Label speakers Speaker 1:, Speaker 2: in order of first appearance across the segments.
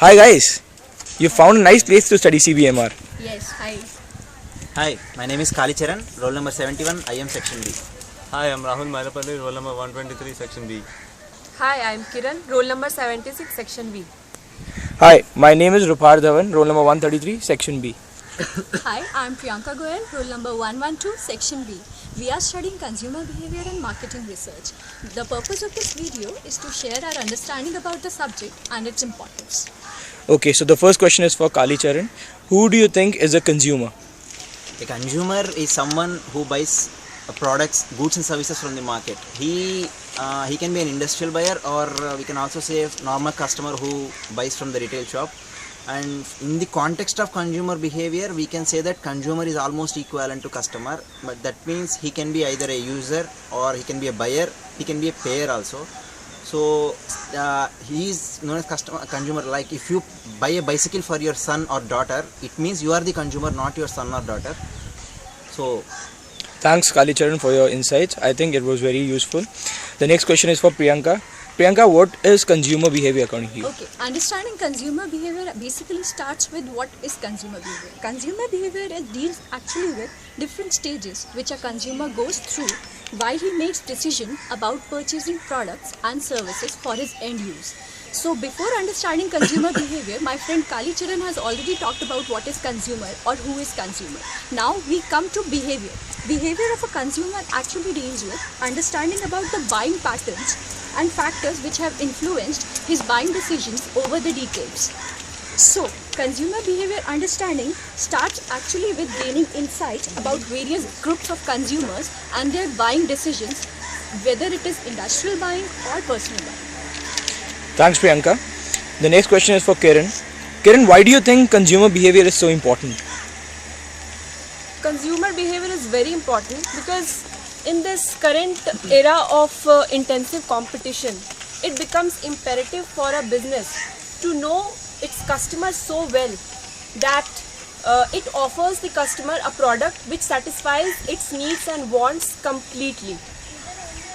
Speaker 1: Hi guys, you found a nice place to study CBMR.
Speaker 2: Yes, hi.
Speaker 3: Hi, my name is Kali Charan, roll number 71, I am section B.
Speaker 4: Hi, I'm Rahul Mailapalli, roll number 123, section B.
Speaker 2: Hi, I'm Kiran, roll number 76, section B.
Speaker 1: Hi, my name is Rupar Dhawan, roll number 133, section B.
Speaker 5: Hi, I'm Priyanka Goyal, roll number 112, section B. We are studying consumer behavior and marketing research. The purpose of this video is to share our understanding about the subject and its importance.
Speaker 1: Okay, so the first question is for Kali Charan. Who do you think is a consumer?
Speaker 3: A consumer is someone who buys products, goods and services from the market. He can be an industrial buyer, or we can also say a normal customer who buys from the retail shop. And in the context of consumer behavior, we can say that consumer is almost equivalent to customer, but that means he can be either a user or he can be a buyer, he can be a payer also. So he is known as consumer. Like if you buy a bicycle for your son or daughter, it means you are the consumer, not your son or daughter. So
Speaker 1: Thanks Kali Charan for your insights. I think it was very useful. The next question is for Priyanka. Priyanka, what is consumer behavior according to you?
Speaker 5: Okay, understanding consumer behavior basically starts with what is consumer behavior. Consumer behavior deals actually with different stages which a consumer goes through while he makes decision about purchasing products and services for his end use. So before understanding consumer behavior, my friend Kali Charan has already talked about what is consumer or who is consumer. Now we come to behavior. Behavior of a consumer actually deals with understanding about the buying patterns and factors which have influenced his buying decisions over the decades. So, consumer behavior understanding starts actually with gaining insights about various groups of consumers and their buying decisions, whether it is industrial buying or personal buying.
Speaker 1: Thanks Priyanka. The next question is for Kiran. Kiran, why do you think consumer behavior is so important?
Speaker 2: Consumer behavior is very important because in this current era of intensive competition, it becomes imperative for a business to know its customers so well that it offers the customer a product which satisfies its needs and wants completely.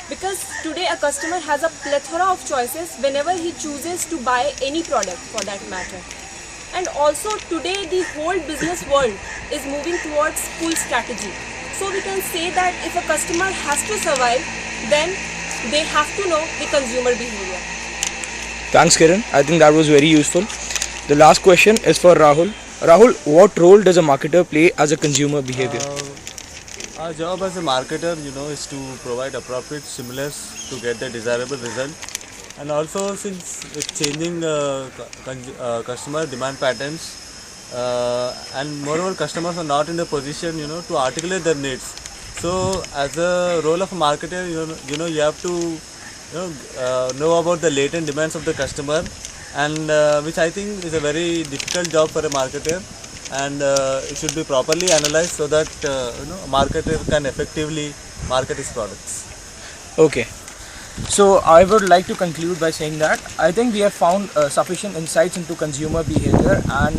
Speaker 2: Because today a customer has a plethora of choices whenever he chooses to buy any product for that matter. And also today the whole business world is moving towards pull strategy. So we can say that if a customer has to survive, then they have to know the consumer behavior.
Speaker 1: Thanks Kiran. I think that was very useful. The last question is for Rahul. Rahul, what role does a marketer play as a consumer behavior?
Speaker 4: Our job as a marketer, is to provide appropriate stimulus to get the desirable result. And also, since it's changing customer demand patterns, and moreover, customers are not in the position, to articulate their needs. So, as a role of a marketer, you have to, know about the latent demands of the customer, and which I think is a very difficult job for a marketer. And it should be properly analyzed so that a marketer can effectively market his products.
Speaker 1: Okay. So I would like to conclude by saying that I think we have found sufficient insights into consumer behavior and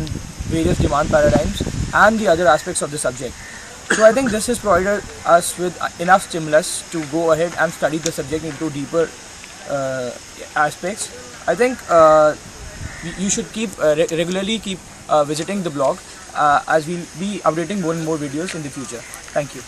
Speaker 1: various demand paradigms and the other aspects of the subject. So I think this has provided us with enough stimulus to go ahead and study the subject into deeper aspects. I think you should keep regularly keep visiting the blog as we'll be updating more and more videos in the future. Thank you.